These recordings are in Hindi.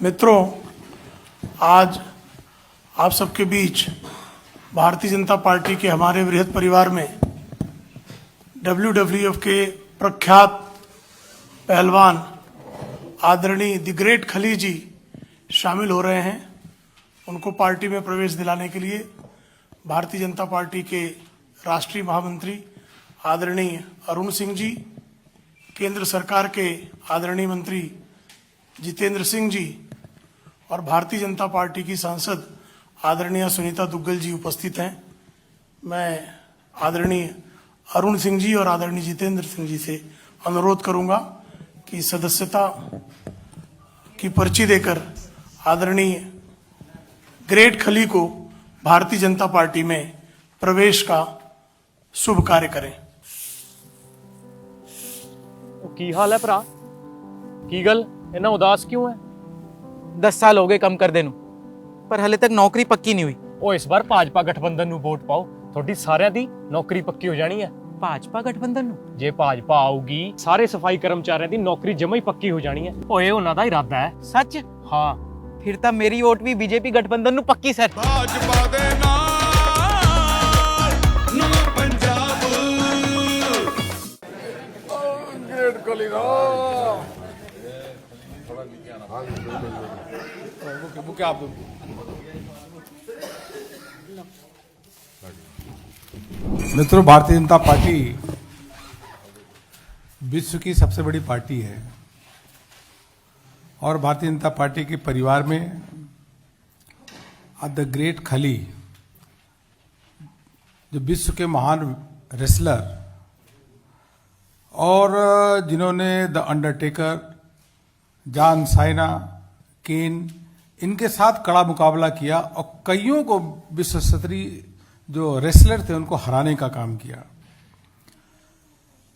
मित्रों, आज आप सबके बीच भारतीय जनता पार्टी के हमारे वृहद परिवार में WWF के प्रख्यात पहलवान आदरणीय द ग्रेट खली जी शामिल हो रहे हैं। उनको पार्टी में प्रवेश दिलाने के लिए भारतीय जनता पार्टी के राष्ट्रीय महामंत्री आदरणीय अरुण सिंह जी, केंद्र सरकार के आदरणीय मंत्री जितेंद्र सिंह जी और भारतीय जनता पार्टी की सांसद आदरणीय सुनीता दुग्गल जी उपस्थित हैं। मैं आदरणीय अरुण सिंह जी और आदरणीय जितेंद्र सिंह जी से अनुरोध करूंगा कि सदस्यता की पर्ची देकर आदरणीय ग्रेट खली को भारतीय जनता पार्टी में प्रवेश का शुभ कार्य करें। की हाल है भरा? की गल इन्ना उदास क्यों है? 10 साल हो गए कम कर देनु, पर हले तक नौकरी पक्की नहीं हुई। ओ इस बार भाजपा गठबंधन ਨੂੰ ਵੋਟ ਪਾਓ, ਤੁਹਾਡੀ ਸਾਰਿਆਂ ਦੀ ਨੌਕਰੀ ਪੱਕੀ ਹੋ ਜਾਣੀ ਹੈ। भाजपा गठबंधन ਨੂੰ ਜੇ ਭਾਜਪਾ ਆਊਗੀ ਸਾਰੇ ਸਫਾਈ ਕਰਮਚਾਰੀਆਂ ਦੀ ਨੌਕਰੀ ਜਮਾ ਹੀ ਪੱਕੀ ਹੋ ਜਾਣੀ ਹੈ। ਓਏ ਉਹਨਾਂ ਦਾ ਇਰਾਦਾ ਹੈ। सच? ਹਾਂ फिर ਤਾਂ ਮੇਰੀ ਵੋਟ ਵੀ ਬੀਜੇਪੀ ਗਠਬੰधन ਨੂੰ ਪੱਕੀ ਸਰ। ਭਾਜਪਾ ਦੇ ਨਾਲ ਨਵਾਂ ਪੰਜਾਬ ਗ੍ਰੇਟ ਕੋਲੀ ਦਾ बुके आप दो। मित्रों, भारतीय जनता पार्टी विश्व की सबसे बड़ी पार्टी है और भारतीय जनता पार्टी के परिवार में द ग्रेट खली, जो विश्व के महान रेसलर और जिन्होंने द अंडरटेकर, जॉन साइना, केन, इनके साथ कड़ा मुकाबला किया और कईयों को विश्व स्तरीय जो रेसलर थे उनको हराने का काम किया।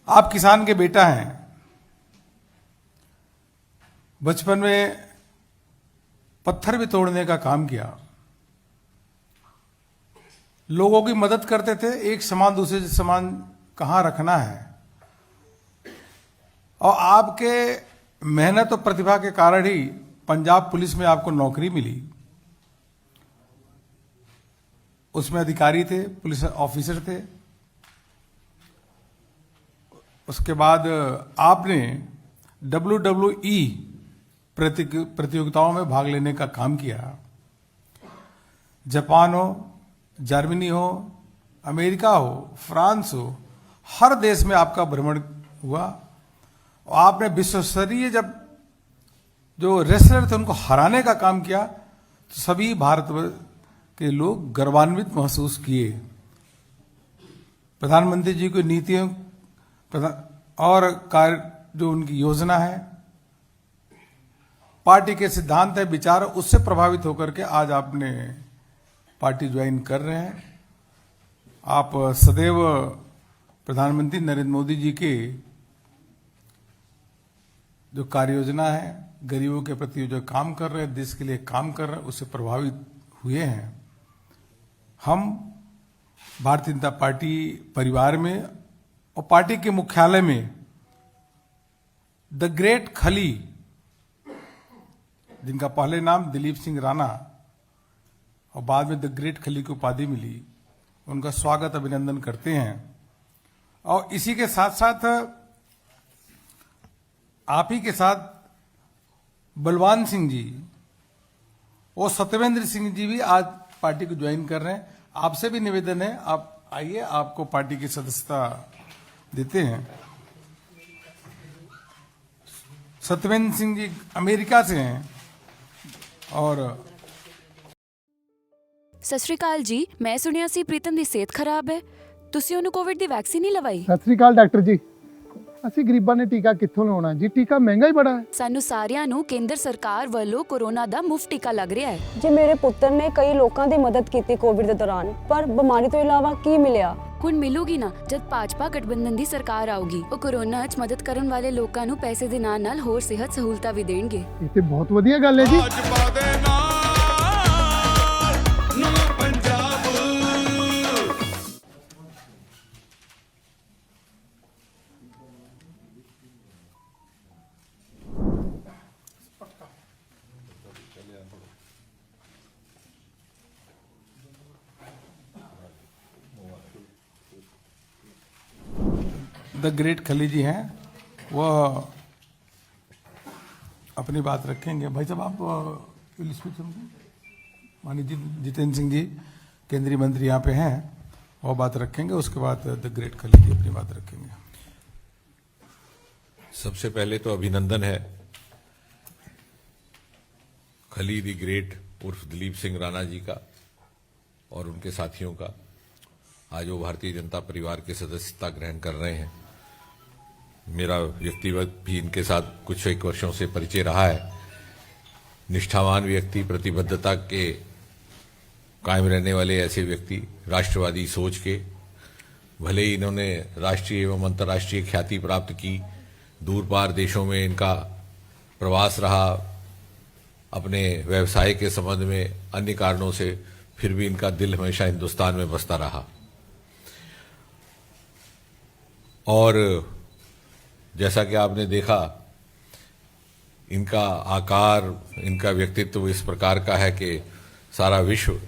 आप किसान के बेटा हैं, बचपन में पत्थर भी तोड़ने का काम किया, लोगों की मदद करते थे, एक सामान दूसरे सामान कहाँ रखना है, और आपके मेहनत और प्रतिभा के कारण ही पंजाब पुलिस में आपको नौकरी मिली। उसमें अधिकारी थे, पुलिस ऑफिसर थे। उसके बाद आपने WWE प्रतियोगिताओं में भाग लेने का काम किया। जापान हो, जर्मनी हो, अमेरिका हो, फ्रांस हो, हर देश में आपका भ्रमण हुआ और आपने विश्व स्तरीय जब जो रेसलर थे उनको हराने का काम किया तो सभी भारत के लोग गर्वान्वित महसूस किए। प्रधानमंत्री जी की नीतियों और कार्य, जो उनकी योजना है, पार्टी के सिद्धांत है, विचार, उससे प्रभावित होकर के आज आपने पार्टी ज्वाइन कर रहे हैं। आप सदैव प्रधानमंत्री नरेंद्र मोदी जी के जो कार्य योजना है, गरीबों के प्रति जो काम कर रहे हैं, देश के लिए काम कर रहे हैं, उससे प्रभावित हुए हैं। हम भारतीय जनता पार्टी परिवार में और पार्टी के मुख्यालय में द ग्रेट खली, जिनका पहले नाम दिलीप सिंह राणा और बाद में द ग्रेट खली की उपाधि मिली, उनका स्वागत अभिनंदन करते हैं। और इसी के साथ साथ आप ही के साथ बलवान सिंह जी और सत्यवेंद्र सिंह जी भी आज पार्टी को ज्वाइन कर रहे हैं। आपसे भी निवेदन है, आप आइए, आपको पार्टी की सदस्यता देते हैं। सत्यवेंद्र सिंह जी अमेरिका से हैं और ਸਤਿ ਸ਼੍ਰੀ ਅਕਾਲ ਜੀ। ਮੈਂ ਸੁਣਿਆ ਸੀ ਪ੍ਰੀਤਮ ਦੀ ਸਿਹਤ ਖਰਾਬ ਹੈ, ਤੁਸੀਂ ਉਹਨੂੰ ਕੋਵਿਡ ਦੀ ਵੈਕਸੀਨ ਨਹੀਂ ਲਵਾਈ? ਸਤਿ ਸ੍ਰੀ ਅਕਾਲ ਡਾਕਟਰ ਜੀ। ਅਸੀਂ ਗਰੀਬਾਂ ਨੇ ਟੀਕਾ ਕਿੱਥੋਂ ਲਵਾਉਣਾ ਜੀ, ਟੀਕਾ ਮਹਿੰਗਾ ਹੀ ਬੜਾ ਹੈ। ਸਾਨੂੰ ਸਾਰਿਆਂ ਨੂੰ ਕੇਂਦਰ ਸਰਕਾਰ ਵੱਲੋਂ ਕੋਰੋਨਾ ਦਾ ਮੁਫਤ ਟੀਕਾ ਲੱਗ ਰਿਹਾ ਹੈ। ਜੀ ਮੇਰੇ ਪੁੱਤਰ ਨੇ ਕਈ ਲੋਕਾਂ ਦੀ ਮਦਦ ਕੀਤੀ ਕੋਵਿਡ ਦੇ ਦੌਰਾਨ, ਪਰ ਬਿਮਾਰੀ ਤੋਂ ਇਲਾਵਾ ਕੀ ਮਿਲਿਆ? ਹੁਣ ਮਿਲੂਗੀ ਨਾ, ਜਦ ਭਾਜਪਾ ਗਠਬੰਧਨ ਦੀ ਸਰਕਾਰ ਆਊਗੀ। ਉਹ ਕੋਰੋਨਾ 'ਚ ਮਦਦ ਕਰਨ ਵਾਲੇ ਲੋਕਾਂ ਨੂੰ ਪੈਸੇ ਦੇ ਨਾਲ ਹੋਰ ਸਿਹਤ ਸਹੂਲਤਾਂ ਵੀ ਦੇਣਗੇ। ਇਹ ਤੇ ਬਹੁਤ ਵਧੀਆ ਗੱਲ ਹੈ ਜੀ। ਭਾਜਪਾ ਦੇ ਨਾਲ ਨਵਾਂ ਪੰਜਾਬ द ग्रेट खली जी हैं, वह अपनी बात रखेंगे। भाई साहब आप विल स्पीक समथिंग। माननीय जितेंद्र सिंह जी केंद्रीय मंत्री यहाँ पे हैं, वो बात रखेंगे, उसके बाद द ग्रेट खली जी अपनी बात रखेंगे। सबसे पहले तो अभिनंदन है खली द ग्रेट उर्फ दिलीप सिंह राणा जी का और उनके साथियों का। आज वो भारतीय जनता परिवार के सदस्यता ग्रहण कर रहे हैं। मेरा व्यक्तिगत भी इनके साथ कुछ एक वर्षों से परिचय रहा है। निष्ठावान व्यक्ति, प्रतिबद्धता के कायम रहने वाले ऐसे व्यक्ति, राष्ट्रवादी सोच के, भले ही इन्होंने राष्ट्रीय एवं अंतर्राष्ट्रीय ख्याति प्राप्त की, दूर पार देशों में इनका प्रवास रहा, अपने व्यवसाय के संबंध में अन्य कारणों से, फिर भी इनका दिल हमेशा हिंदुस्तान में बसता रहा। और जैसा कि आपने देखा, इनका आकार, इनका व्यक्तित्व इस प्रकार का है कि सारा विश्व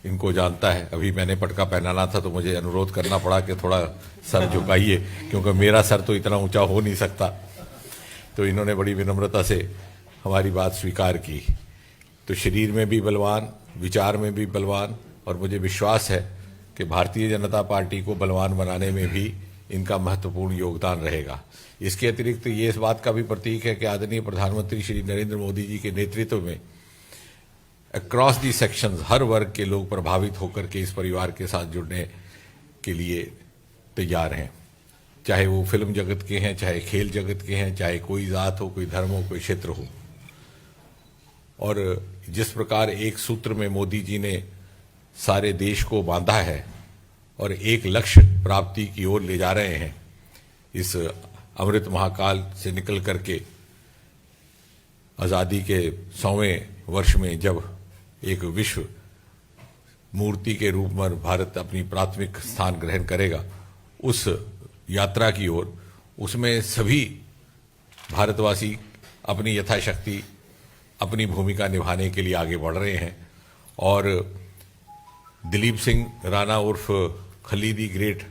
इनको जानता है। अभी मैंने पटका पहनाना था तो मुझे अनुरोध करना पड़ा कि थोड़ा सर झुकाइए, क्योंकि मेरा सर तो इतना ऊंचा हो नहीं सकता। तो इन्होंने बड़ी विनम्रता से हमारी बात स्वीकार की। तो शरीर में भी बलवान, विचार में भी बलवान, और मुझे विश्वास है कि भारतीय जनता पार्टी को बलवान बनाने में भी इनका महत्वपूर्ण योगदान रहेगा। इसके अतिरिक्त ये इस बात का भी प्रतीक है कि आदरणीय प्रधानमंत्री श्री नरेंद्र मोदी जी के नेतृत्व में अक्रॉस दी सेक्शंस, हर वर्ग के लोग प्रभावित होकर के इस परिवार के साथ जुड़ने के लिए तैयार हैं। चाहे वो फिल्म जगत के हैं, चाहे खेल जगत के हैं, चाहे कोई जात हो, कोई धर्म हो, कोई क्षेत्र हो। और जिस प्रकार एक सूत्र में मोदी जी ने सारे देश को बांधा है और एक लक्ष्य प्राप्ति की ओर ले जा रहे हैं, इस अमृत महाकाल से निकल करके आज़ादी के 100वें वर्ष में जब एक विश्व मूर्ति के रूप में भारत अपनी प्राथमिक स्थान ग्रहण करेगा, उस यात्रा की ओर, उसमें सभी भारतवासी अपनी यथाशक्ति अपनी भूमिका निभाने के लिए आगे बढ़ रहे हैं। और दिलीप सिंह राणा उर्फ खली द ग्रेट,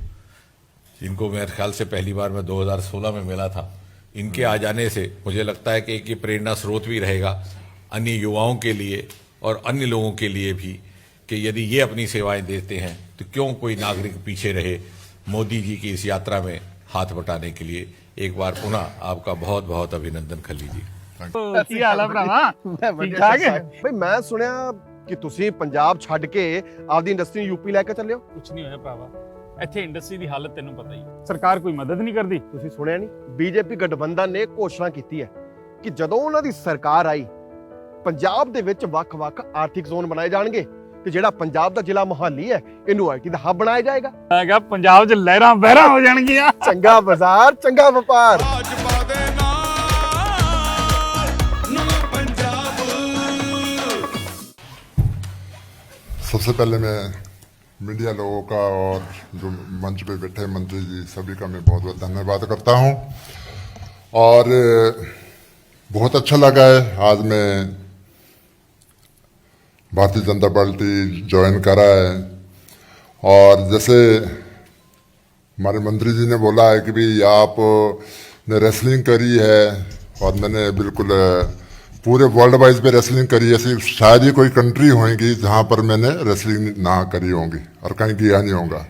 जिनको मेरे ख्याल से पहली बार मैं 2016 में मिला था, इनके आ जाने से मुझे लगता है कि एक ये प्रेरणा स्रोत भी रहेगा अन्य युवाओं के लिए और अन्य लोगों के लिए भी, कि यदि ये अपनी सेवाएं देते हैं तो क्यों कोई नागरिक पीछे रहे मोदी जी की इस यात्रा में हाथ बटाने के लिए। एक बार पुनः आपका बहुत बहुत अभिनंदन खली जी। ਕੀ ਹਾਲ ਆ ਭਰਾਵਾ? ਠੀਕ ਠਾਕ ਹੈ? ਬਈ ਮੈਂ ਸੁਣਿਆ ਕਿ ਤੁਸੀਂ ਪੰਜਾਬ ਛੱਡ ਕੇ ਆਪਦੀ ਇੰਡਸਟਰੀ ਨੂੰ ਯੂਪੀ ਲੈ ਕੇ ਚੱਲੇ ਹੋ। ਕੁਛ ਨਹੀਂ ਹੋਇਆ ਭਰਾਵਾ, ਇੱਥੇ ਇੰਡਸਟਰੀ ਦੀ ਹਾਲਤ ਤੈਨੂੰ ਪਤਾ ਹੀ ਹੈ। ਸਰਕਾਰ ਕੋਈ ਮਦਦ ਨਹੀਂ ਕਰਦੀ। ਤੁਸੀਂ ਸੁਣਿਆ ਨਹੀਂ, ਬੀਜੇਪੀ ਗਠਬੰਧਨ ਨੇ ਘੋਸ਼ਣਾ ਕੀਤੀ ਹੈ ਕਿ ਜਦੋਂ ਉਹਨਾਂ ਦੀ ਸਰਕਾਰ ਆਈ, ਪੰਜਾਬ ਦੇ ਵਿੱਚ ਵੱਖ-ਵੱਖ ਆਰਥਿਕ ਜ਼ੋਨ ਬਣਾਏ ਜਾਣਗੇ ਤੇ ਜਿਹੜਾ ਪੰਜਾਬ ਦਾ ਜ਼ਿਲ੍ਹਾ ਮੁਹਾਲੀ ਹੈ, ਇਹਨੂੰ ਆਈਟੀ ਦਾ ਹੱਬ ਬਣਾਇਆ ਜਾਏਗਾ। ਹੈਗਾ ਪੰਜਾਬ 'ਚ ਲਹਿਰਾਂ ਬਹਿਰਾਂ ਹੋ ਜਾਣਗੀਆਂ। ਚੰਗਾ ਬਾਜ਼ਾਰ, ਚੰਗਾ ਵਪਾਰ। भाजपा दे नाल नवां पंजाब। सबसे पहले मैं मीडिया लोगों का और जो मंच पे बैठे मंत्री जी सभी का मैं बहुत बहुत धन्यवाद करता हूं। और बहुत अच्छा लगा है आज मैं भारतीय जनता पार्टी ज्वाइन करा है। और जैसे हमारे मंत्री जी ने बोला है कि भाई आपने रेसलिंग करी है, और मैंने बिल्कुल पूरे वर्ल्ड वाइज पे रेसलिंग करी है। सिर्फ शायद ही कोई कंट्री होगी जहाँ पर मैंने रेसलिंग ना करी होगी और कहीं किया नहीं होगा।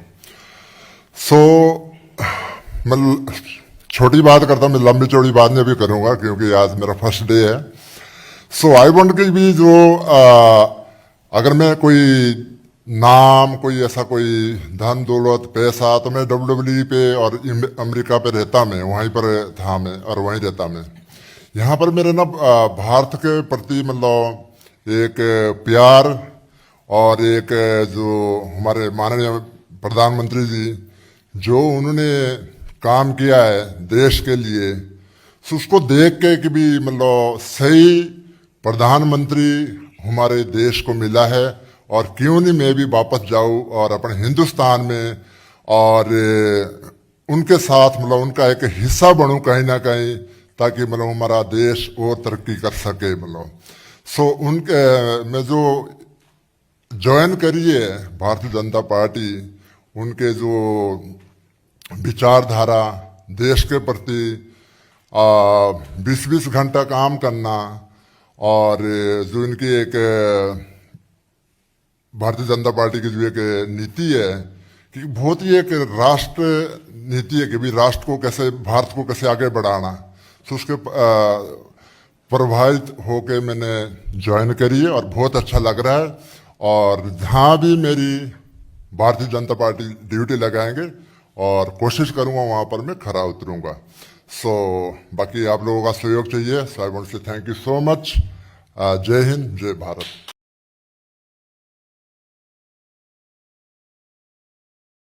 सो मैं छोटी बात करता हूँ, मैं लंबी चौड़ी बात नहीं भी करूँगा क्योंकि आज मेरा फर्स्ट डे है। सो आई वॉन्ट कि भी जो अगर मैं कोई नाम, कोई ऐसा कोई धन दौलत पैसा, तो मैं WWE पे और अमेरिका पे रहता, मैं वहीं पर था मैं और वहीं रहता मैं। यहाँ पर मेरे ना भारत के प्रति मतलब एक प्यार और एक जो हमारे माननीय प्रधानमंत्री जी जो उन्होंने काम किया है देश के लिए, सो उसको देख के कि भी मतलब सही प्रधानमंत्री हमारे देश को मिला है, और क्यों नहीं मैं भी वापस जाऊँ और अपने हिंदुस्तान में और उनके साथ मतलब उनका एक हिस्सा बनूं कहीं ना कहीं, ताकि मतलब हमारा देश और तरक्की कर सके। मतलब सो उनके मैं जो ज्वाइन करी है भारतीय जनता पार्टी, उनके जो विचारधारा देश के प्रति 20-20 घंटा काम करना, और जो इनकी एक भारतीय जनता पार्टी की जो एक नीति है कि बहुत ही एक राष्ट्र नीति है कि भी राष्ट्र को कैसे, भारत को कैसे आगे बढ़ाना, तो उसके प्रभावित होके मैंने ज्वाइन करी है और बहुत अच्छा लग रहा है। और जहाँ भी मेरी भारतीय जनता पार्टी ड्यूटी लगाएंगे और कोशिश करूंगा वहाँ पर मैं खरा उतरूंगा। सो बाकी आप लोगों का सहयोग चाहिए। सो आई वांट टू से थैंक यू सो मच। जय हिंद, जय भारत।